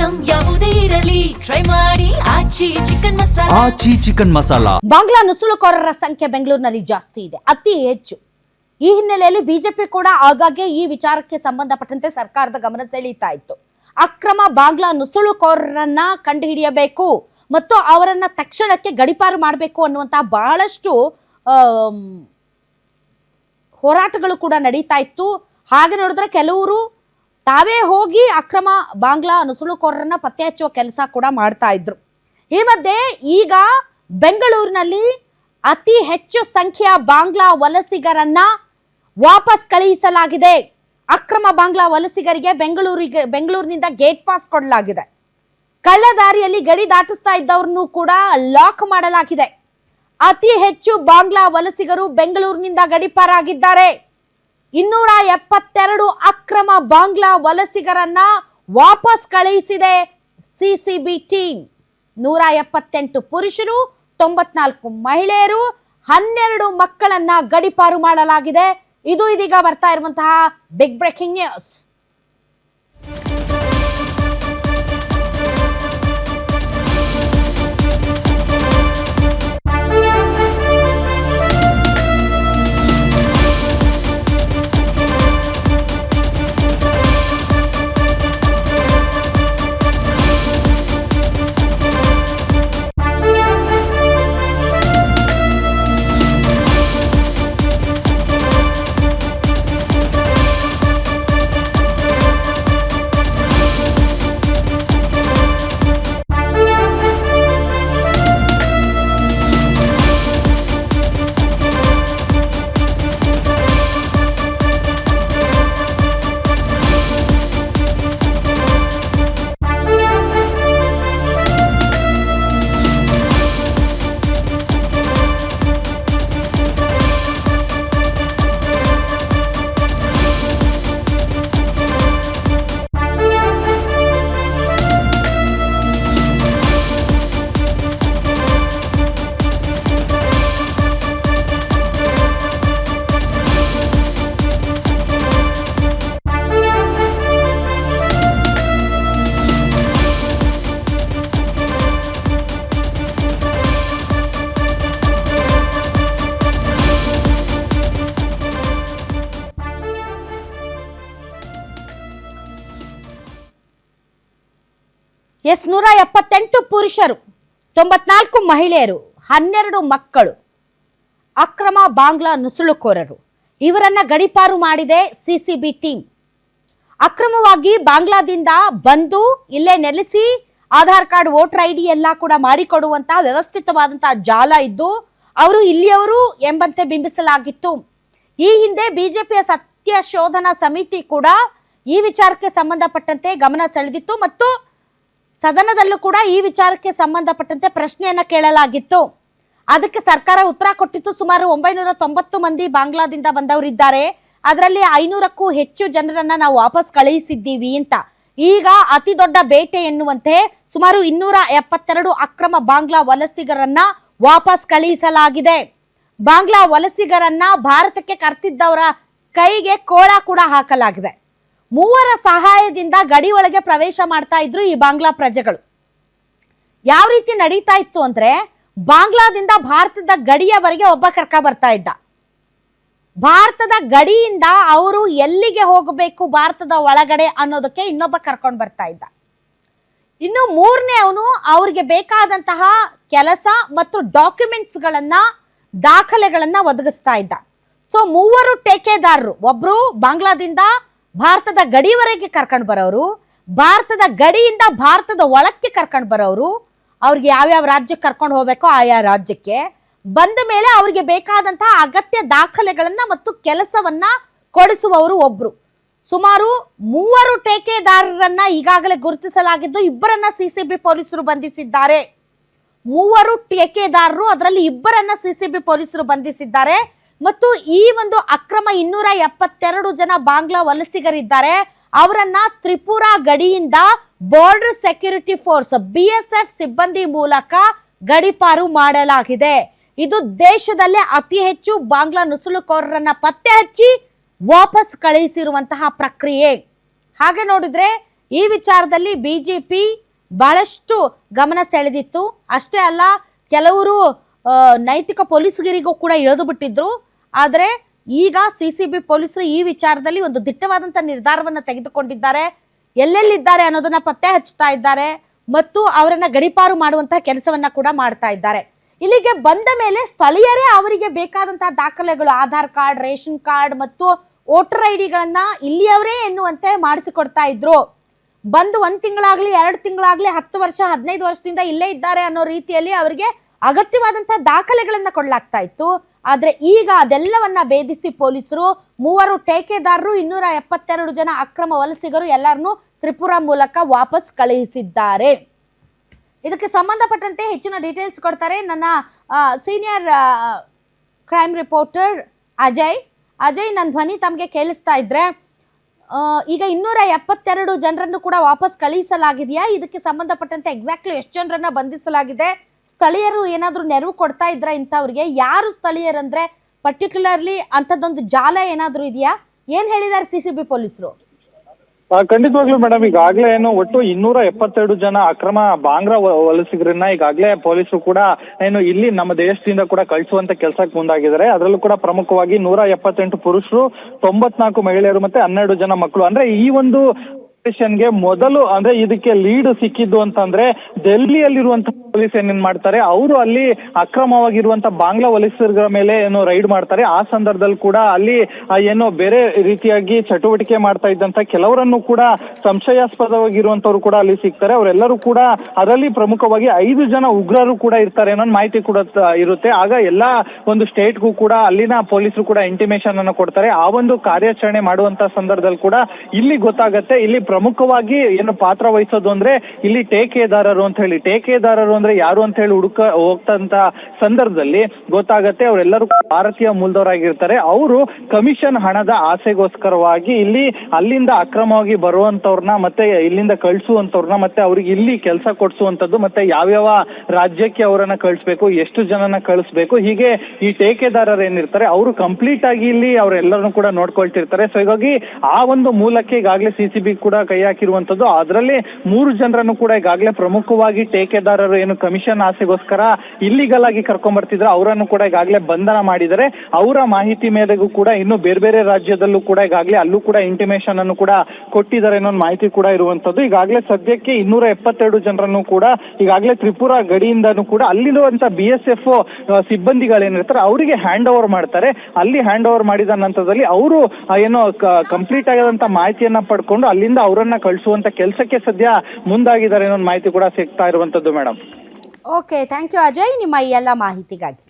Item ಯಾವುದೇ ಇರಲಿ try ಮಾಡಿ ಆಚಿ ಚಿಕನ್ ಮಸಾಲಾ. ಬಾಂಗ್ಲಾ ನುಸುಳುಕೋರರ ಸಂಖ್ಯೆ ಬೆಂಗಳೂರಿನಲ್ಲಿ ಜಾಸ್ತಿ ಇದೆ, ಅತಿ ಹೆಚ್ಚು. ಈ ಹಿನ್ನೆಲೆಯಲ್ಲಿ ಬಿಜೆಪಿ ಕೂಡ ಆಗಾಗ್ಗೆ ಈ ವಿಚಾರಕ್ಕೆ ಸಂಬಂಧಪಟ್ಟಂತೆ ಸರ್ಕಾರದ ಗಮನ ಸೆಳೀತಾ ಇತ್ತು. ಅಕ್ರಮ ಬಾಂಗ್ಲಾ ನುಸುಳುಕೋರರನ್ನ ಕಂಡುಹಿಡಿಯಬೇಕು ಮತ್ತು ಅವರನ್ನ ತಕ್ಷಣಕ್ಕೆ ಗಡಿಪಾರು ಮಾಡಬೇಕು ಅನ್ನುವಂತಹ ಬಹಳಷ್ಟು ಹೋರಾಟಗಳು ಕೂಡ ನಡೀತಾ ಇತ್ತು. ಹಾಗೆ ನೋಡಿದ್ರೆ ಕೆಲವರು ತಾವೇ ಹೋಗಿ ಅಕ್ರಮ ಬಾಂಗ್ಲಾ ನುಸುಳುಕೋರರನ್ನ ಪತ್ತೆ ಹಚ್ಚುವ ಕೆಲಸ ಕೂಡ ಮಾಡ್ತಾ ಇದ್ರು. ಈ ಮಧ್ಯೆ ಈಗ ಬೆಂಗಳೂರಿನಲ್ಲಿ ಅತಿ ಹೆಚ್ಚು ಸಂಖ್ಯೆಯ ಬಾಂಗ್ಲಾ ವಲಸಿಗರನ್ನ ವಾಪಸ್ ಕಳುಹಿಸಲಾಗಿದೆ. ಅಕ್ರಮ ಬಾಂಗ್ಲಾ ವಲಸಿಗರಿಗೆ ಬೆಂಗಳೂರಿನಿಂದ ಗೇಟ್ ಪಾಸ್ ಕೊಡಲಾಗಿದೆ. ಕಳ್ಳದಾರಿಯಲ್ಲಿ ಗಡಿ ದಾಟಿಸ್ತಾ ಇದ್ದವ್ರನ್ನು ಕೂಡ ಲಾಕ್ ಮಾಡಲಾಗಿದೆ. ಅತಿ ಹೆಚ್ಚು ಬಾಂಗ್ಲಾ ವಲಸಿಗರು ಬೆಂಗಳೂರಿನಿಂದ ಗಡಿಪಾರಾಗಿದ್ದಾರೆ. 272 ಅಕ್ರಮ ಬಾಂಗ್ಲಾ ವಲಸಿಗರನ್ನ ವಾಪಸ್ ಕಳುಹಿಸಿದೆ ಸಿಸಿಬಿ ಟೀಮ್. 178 ಪುರುಷರು, 94 ಮಹಿಳೆಯರು, 12 ಮಕ್ಕಳನ್ನ ಗಡಿಪಾರು ಮಾಡಲಾಗಿದೆ. ಇದು ಇದೀಗ ಬರ್ತಾ ಇರುವಂತಹ ಬಿಗ್ ಬ್ರೇಕಿಂಗ್ ನ್ಯೂಸ್. ಎಸ್ 178 ಪುರುಷರು, 94 ಮಹಿಳೆಯರು, 12 ಮಕ್ಕಳು ಅಕ್ರಮ ಬಾಂಗ್ಲಾ ನುಸುಳುಕೋರರು. ಇವರನ್ನ ಗಡಿಪಾರು ಮಾಡಿದೆ ಸಿಸಿಬಿ ಟೀಮ್. ಅಕ್ರಮವಾಗಿ ಬಾಂಗ್ಲಾದಿಂದ ಬಂದು ಇಲ್ಲೇ ನೆಲೆಸಿ ಆಧಾರ್ ಕಾರ್ಡ್, ವೋಟರ್ ಐಡಿ ಎಲ್ಲ ಕೂಡ ಮಾಡಿಕೊಡುವಂತಹ ವ್ಯವಸ್ಥಿತವಾದಂತಹ ಜಾಲ ಇದ್ದು ಅವರು ಇಲ್ಲಿಯವರು ಎಂಬಂತೆ ಬಿಂಬಿಸಲಾಗಿತ್ತು. ಈ ಹಿಂದೆ ಬಿಜೆಪಿಯ ಸತ್ಯ ಶೋಧನಾ ಸಮಿತಿ ಕೂಡ ಈ ವಿಚಾರಕ್ಕೆ ಸಂಬಂಧಪಟ್ಟಂತೆ ಗಮನ ಸೆಳೆದಿತ್ತು ಮತ್ತು ಸದನದಲ್ಲೂ ಕೂಡ ಈ ವಿಚಾರಕ್ಕೆ ಸಂಬಂಧಪಟ್ಟಂತೆ ಪ್ರಶ್ನೆಯನ್ನ ಕೇಳಲಾಗಿತ್ತು. ಅದಕ್ಕೆ ಸರ್ಕಾರ ಉತ್ತರ ಕೊಟ್ಟಿತ್ತು. ಸುಮಾರು 990 ಮಂದಿ ಬಾಂಗ್ಲಾದಿಂದ ಬಂದವರಿದ್ದಾರೆ, ಅದರಲ್ಲಿ 500ಕ್ಕೂ ಹೆಚ್ಚು ಜನರನ್ನ ನಾವು ವಾಪಸ್ ಕಳುಹಿಸಿದ್ದೀವಿ ಅಂತ. ಈಗ ಅತಿ ದೊಡ್ಡ ಬೇಟೆ ಎನ್ನುವಂತೆ ಸುಮಾರು 272 ಅಕ್ರಮ ಬಾಂಗ್ಲಾ ವಲಸಿಗರನ್ನ ವಾಪಸ್ ಕಳುಹಿಸಲಾಗಿದೆ. ಬಾಂಗ್ಲಾ ವಲಸಿಗರನ್ನ ಭಾರತಕ್ಕೆ ಕರೆತಿದ್ದವರ ಕೈಗೆ ಕೋಳ ಕೂಡ ಹಾಕಲಾಗಿದೆ. 3 ಸಹಾಯದಿಂದ ಗಡಿ ಒಳಗೆ ಪ್ರವೇಶ ಮಾಡ್ತಾ ಇದ್ರು ಈ ಬಾಂಗ್ಲಾ ಪ್ರಜೆಗಳು. ಯಾವ ರೀತಿ ನಡೀತಾ ಇತ್ತು ಅಂದ್ರೆ, ಬಾಂಗ್ಲಾದಿಂದ ಭಾರತದ ಗಡಿಯವರೆಗೆ ಒಬ್ಬ ಕರ್ಕ ಬರ್ತಾ ಇದ್ದ. ಭಾರತದ ಗಡಿಯಿಂದ ಅವರು ಎಲ್ಲಿಗೆ ಹೋಗಬೇಕು ಭಾರತದ ಒಳಗಡೆ ಅನ್ನೋದಕ್ಕೆ ಇನ್ನೊಬ್ಬ ಕರ್ಕೊಂಡು ಬರ್ತಾ ಇದ್ದ. ಇನ್ನು 3ನೇ ಅವನು ಅವ್ರಿಗೆ ಬೇಕಾದಂತಹ ಕೆಲಸ ಮತ್ತು ಡಾಕ್ಯುಮೆಂಟ್ಸ್ಗಳನ್ನ, ದಾಖಲೆಗಳನ್ನ ಒದಗಿಸ್ತಾ ಇದ್ದ. ಸೊ 3 ಟೇಕೆದಾರರು, ಒಬ್ರು ಬಾಂಗ್ಲಾದಿಂದ ಭಾರತದ ಗಡಿವರೆಗೆ ಕರ್ಕೊಂಡು ಬರೋರು, ಭಾರತದ ಗಡಿಯಿಂದ ಭಾರತದ ಒಳಕ್ಕೆ ಕರ್ಕೊಂಡು ಬರೋರು, ಅವ್ರಿಗೆ ಯಾವ್ಯಾವ ರಾಜ್ಯಕ್ಕೆ ಕರ್ಕೊಂಡು ಹೋಗ್ಬೇಕೋ ಆಯಾ ರಾಜ್ಯಕ್ಕೆ ಬಂದ ಮೇಲೆ ಅವ್ರಿಗೆ ಬೇಕಾದಂತಹ ಅಗತ್ಯ ದಾಖಲೆಗಳನ್ನ ಮತ್ತು ಕೆಲಸವನ್ನ ಕೊಡಿಸುವವರು ಒಬ್ರು. ಸುಮಾರು 3 ಟೇಕೆದಾರರನ್ನ ಈಗಾಗಲೇ ಗುರುತಿಸಲಾಗಿದ್ದು 2ರನ್ನ ಸಿಸಿಬಿ ಪೊಲೀಸರು ಬಂಧಿಸಿದ್ದಾರೆ. 3 ಟೇಕೆದಾರರು, ಅದರಲ್ಲಿ 2ರನ್ನ ಸಿಸಿಬಿ ಪೊಲೀಸರು ಬಂಧಿಸಿದ್ದಾರೆ. ಮತ್ತು ಈ ಒಂದು ಅಕ್ರಮ 272 ಜನ ಬಾಂಗ್ಲಾ ವಲಸಿಗರಿದ್ದಾರೆ, ಅವರನ್ನ ತ್ರಿಪುರಾ ಗಡಿಯಿಂದ ಬಾರ್ಡರ್ ಸೆಕ್ಯೂರಿಟಿ ಫೋರ್ಸ್ BSF ಸಿಬ್ಬಂದಿ ಮೂಲಕ ಗಡಿಪಾರು ಮಾಡಲಾಗಿದೆ. ಇದು ದೇಶದಲ್ಲೇ ಅತಿ ಹೆಚ್ಚು ಬಾಂಗ್ಲಾ ನುಸುಳುಕೋರರನ್ನ ಪತ್ತೆ ಹಚ್ಚಿ ವಾಪಸ್ ಕಳುಹಿಸಿರುವಂತಹ ಪ್ರಕ್ರಿಯೆ. ಹಾಗೆ ನೋಡಿದ್ರೆ ಈ ವಿಚಾರದಲ್ಲಿ ಬಿಜೆಪಿ ಬಹಳಷ್ಟು ಗಮನ ಸೆಳೆದಿತ್ತು. ಅಷ್ಟೇ ಅಲ್ಲ, ಕೆಲವರು ನೈತಿಕ ಪೊಲೀಸ್ಗಿರಿಗೂ ಕೂಡ ಇಳಿದು ಬಿಟ್ಟಿದ್ರು. ಆದರೆ ಈಗ ಸಿಸಿಬಿ ಪೊಲೀಸರು ಈ ವಿಚಾರದಲ್ಲಿ ಒಂದು ದಿಟ್ಟವಾದಂಥ ನಿರ್ಧಾರವನ್ನು ತೆಗೆದುಕೊಂಡಿದ್ದಾರೆ. ಎಲ್ಲೆಲ್ಲಿದ್ದಾರೆ ಅನ್ನೋದನ್ನ ಪತ್ತೆ ಹಚ್ಚುತ್ತಾ ಇದ್ದಾರೆ ಮತ್ತು ಅವರನ್ನ ಗಡೀಪಾರು ಮಾಡುವಂತಹ ಕೆಲಸವನ್ನ ಕೂಡ ಮಾಡ್ತಾ ಇದ್ದಾರೆ. ಇಲ್ಲಿಗೆ ಬಂದ ಮೇಲೆ ಸ್ಥಳೀಯರೇ ಅವರಿಗೆ ಬೇಕಾದಂತಹ ದಾಖಲೆಗಳು, ಆಧಾರ್ ಕಾರ್ಡ್, ರೇಷನ್ ಕಾರ್ಡ್ ಮತ್ತು ವೋಟರ್ ಐಡಿಗಳನ್ನ ಇಲ್ಲಿಯವರೇ ಎನ್ನುವಂತೆ ಮಾಡಿಸಿಕೊಡ್ತಾ ಇದ್ರು. ಬಂದು 1 ತಿಂಗಳಾಗ್ಲಿ 2 ತಿಂಗಳಾಗ್ಲಿ 10 ವರ್ಷ 15 ವರ್ಷದಿಂದ ಇಲ್ಲೇ ಇದ್ದಾರೆ ಅನ್ನೋ ರೀತಿಯಲ್ಲಿ ಅವರಿಗೆ ಅಗತ್ಯವಾದಂತಹ ದಾಖಲೆಗಳನ್ನ ಕೊಡ್ಲಾಗ್ತಾ ಇತ್ತು. ಆದ್ರೆ ಈಗ ಅದೆಲ್ಲವನ್ನ ಭೇದಿಸಿ ಪೊಲೀಸರು 3 ಟೇಕೆದಾರರು 272 ಜನ ಅಕ್ರಮ ವಲಸಿಗರು ಎಲ್ಲರನ್ನೂ ತ್ರಿಪುರಾ ಮೂಲಕ ವಾಪಸ್ ಕಳುಹಿಸಿದ್ದಾರೆ. ಇದಕ್ಕೆ ಸಂಬಂಧಪಟ್ಟಂತೆ ಹೆಚ್ಚಿನ ಡೀಟೇಲ್ಸ್ ಕೊಡ್ತಾರೆ ನನ್ನ ಸೀನಿಯರ್ ಕ್ರೈಮ್ ರಿಪೋರ್ಟರ್ ಅಜಯ್. ನನ್ನ ಧ್ವನಿ ತಮಗೆ ಕೇಳಿಸ್ತಾ ಇದ್ರೆ, ಈಗ 272 ಜನರನ್ನು ಕೂಡ ವಾಪಸ್ ಕಳುಹಿಸಲಾಗಿದೆಯಾ? ಇದಕ್ಕೆ ಸಂಬಂಧಪಟ್ಟಂತೆ ಎಕ್ಸಾಕ್ಟ್ಲಿ ಎಷ್ಟು ಜನರನ್ನ ಬಂಧಿಸಲಾಗಿದೆ? ಸ್ಥಳೀಯರು ಏನಾದರೂ ನೆರವು ಕೊಡ್ತಾ ಇದ್ರ ಇಂಥವ್ರಿಗೆ? ಯಾರು ಸ್ಥಳೀಯರಂದ್ರೆ ಪರ್ಟಿಕ್ಯುಲರ್ಲಿ ಅಂಥದ್ದೊಂದು ಜಾಲ ಏನಾದರೂ ಇದೆಯಾ? ಏನ್ ಹೇಳಿದ್ದಾರೆ ಸಿಸಿಬಿ ಪೊಲೀಸರು? ಖಂಡಿತವಾಗ್ಲೂ ಮೇಡಮ್, ಈಗಾಗಲೇ ಒಟ್ಟು 272 ಜನ ಅಕ್ರಮ ಬಾಂಗ್ರಾ ವಲಸಿಗರನ್ನ ಈಗಾಗಲೇ ಪೊಲೀಸರು ಕೂಡ ಇಲ್ಲಿ ನಮ್ಮ ದೇಶದಿಂದ ಕೂಡ ಕಳಿಸುವಂತ ಕೆಲಸಕ್ಕೆ ಮುಂದಾಗಿದ್ದಾರೆ. ಅದರಲ್ಲೂ ಕೂಡ ಪ್ರಮುಖವಾಗಿ 178 ಪುರುಷರು, 94 ಮಹಿಳೆಯರು ಮತ್ತೆ 12 ಜನ ಮಕ್ಕಳು. ಅಂದ್ರೆ ಈ ಒಂದು ಗೆ ಮೊದಲು ಅಂದ್ರೆ ಇದಕ್ಕೆ ಲೀಡ್ ಸಿಕ್ಕಿದ್ದು ಅಂತಂದ್ರೆ ಡೆಲ್ಲಿಯಲ್ಲಿರುವಂತಹ ಪೊಲೀಸ್ ಏನೇನ್ ಮಾಡ್ತಾರೆ, ಅವರು ಅಲ್ಲಿ ಅಕ್ರಮವಾಗಿರುವಂತ ಬಾಂಗ್ಲಾ ವಲಸಿಗರ ಮೇಲೆ ರೈಡ್ ಮಾಡ್ತಾರೆ. ಆ ಸಂದರ್ಭದಲ್ಲಿ ಕೂಡ ಅಲ್ಲಿ ಬೇರೆ ರೀತಿಯಾಗಿ ಚಟುವಟಿಕೆ ಮಾಡ್ತಾ ಇದ್ದಂತ ಕೆಲವರನ್ನು ಕೂಡ ಸಂಶಯಾಸ್ಪದವಾಗಿರುವಂತವ್ರು ಕೂಡ ಅಲ್ಲಿ ಸಿಗ್ತಾರೆ. ಅವರೆಲ್ಲರೂ ಕೂಡ ಅದರಲ್ಲಿ ಪ್ರಮುಖವಾಗಿ 5 ಜನ ಉಗ್ರರು ಕೂಡ ಇರ್ತಾರೆ ಅನ್ನೋ ಮಾಹಿತಿ ಕೂಡ ಇರುತ್ತೆ. ಆಗ ಎಲ್ಲಾ ಒಂದು ಸ್ಟೇಟ್ಗೂ ಕೂಡ ಅಲ್ಲಿನ ಪೊಲೀಸರು ಕೂಡ ಇಂಟಿಮೇಷನ್ ಅನ್ನು ಕೊಡ್ತಾರೆ. ಆ ಒಂದು ಕಾರ್ಯಾಚರಣೆ ಮಾಡುವಂತ ಸಂದರ್ಭದಲ್ಲಿ ಕೂಡ ಇಲ್ಲಿ ಗೊತ್ತಾಗತ್ತೆ, ಇಲ್ಲಿ ಪ್ರಮುಖವಾಗಿ ಪಾತ್ರ ವಹಿಸೋದು ಅಂದ್ರೆ ಇಲ್ಲಿ ಟೇಕೆದಾರರು ಅಂತ ಹೇಳಿ. ಟೇಕೆದಾರರು ಅಂದ್ರೆ ಯಾರು ಅಂತ ಹೇಳಿ ಹೋಗ್ತಂತ ಸಂದರ್ಭದಲ್ಲಿ ಗೊತ್ತಾಗತ್ತೆ ಅವರೆಲ್ಲರೂ ಭಾರತೀಯ ಮೂಲದವರಾಗಿರ್ತಾರೆ. ಅವರು ಕಮಿಷನ್ ಹಣದ ಆಸೆಗೋಸ್ಕರವಾಗಿ ಅಲ್ಲಿಂದ ಅಕ್ರಮವಾಗಿ ಬರುವಂತವ್ರನ್ನ ಮತ್ತೆ ಇಲ್ಲಿಂದ ಕಳಿಸುವಂತವ್ರನ್ನ ಮತ್ತೆ ಅವ್ರಿಗೆ ಇಲ್ಲಿ ಕೆಲಸ ಕೊಡಿಸುವಂತದ್ದು, ಮತ್ತೆ ಯಾವ್ಯಾವ ರಾಜ್ಯಕ್ಕೆ ಅವರನ್ನ ಕಳಿಸ್ಬೇಕು, ಎಷ್ಟು ಜನನ ಕಳಿಸ್ಬೇಕು, ಹೀಗೆ ಈ ಟೇಕೆದಾರರು ಏನಿರ್ತಾರೆ ಅವರು ಕಂಪ್ಲೀಟ್ ಆಗಿ ಇಲ್ಲಿ ಅವರೆಲ್ಲರನ್ನು ಕೂಡ ನೋಡ್ಕೊಳ್ತಿರ್ತಾರೆ. ಸೊ ಹೀಗಾಗಿ ಆ ಒಂದು ಮೂಲಕ್ಕೆ ಈಗಾಗಲೇ ಸಿಸಿಬಿ ಕೂಡ ಕೈ ಹಾಕಿರುವಂತದ್ದು. ಅದರಲ್ಲಿ 3 ಜನರನ್ನು ಕೂಡ ಈಗಾಗಲೇ ಪ್ರಮುಖವಾಗಿ ಟೇಕೆದಾರರು ಕಮಿಷನ್ ಆಸೆಗೋಸ್ಕರ ಇಲ್ಲಿಗಲ್ ಆಗಿ ಕರ್ಕೊಂಡ್ ಬರ್ತಿದ್ರು, ಅವರನ್ನು ಕೂಡ ಈಗಾಗಲೇ ಬಂಧನ ಮಾಡಿದರೆ. ಅವರ ಮಾಹಿತಿ ಮೇರೆಗೂ ಕೂಡ ಇನ್ನು ಬೇರೆ ಬೇರೆ ರಾಜ್ಯದಲ್ಲೂ ಕೂಡ ಈಗಾಗಲೇ ಅಲ್ಲೂ ಕೂಡ ಇಂಟಿಮೇಷನ್ ಅನ್ನು ಕೂಡ ಕೊಟ್ಟಿದ್ದಾರೆ ಅನ್ನೋ ಮಾಹಿತಿ ಕೂಡ ಇರುವಂತದ್ದು. ಈಗಾಗಲೇ ಸದ್ಯಕ್ಕೆ 272 ಜನರನ್ನು ಕೂಡ ಈಗಾಗಲೇ ತ್ರಿಪುರಾ ಗಡಿಯಿಂದನೂ ಕೂಡ ಅಲ್ಲಿರುವಂತ BSF ಸಿಬ್ಬಂದಿಗಳೇನಿರ್ತಾರೆ ಅವರಿಗೆ ಹ್ಯಾಂಡ್ ಓವರ್ ಮಾಡ್ತಾರೆ. ಅಲ್ಲಿ ಹ್ಯಾಂಡ್ ಓವರ್ ಮಾಡಿದ ನಂತರದಲ್ಲಿ ಅವರು ಕಂಪ್ಲೀಟ್ ಆಗಿದಂತ ಮಾಹಿತಿಯನ್ನ ಪಡ್ಕೊಂಡು ಅಲ್ಲಿಂದ ಅವರನ್ನ ಕಳಿಸುವಂತ ಕೆಲಸಕ್ಕೆ ಸದ್ಯ ಮುಂದಾಗಿದ್ದಾರೆ ಅನ್ನೋ ಮಾಹಿತಿ ಕೂಡ ಸಿಗ್ತಾ ಇರುವಂತದ್ದು madam. Okay, thank you Ajay ನಿಮ್ಮ ಈ ಎಲ್ಲ ಮಾಹಿತಿಗಾಗಿ.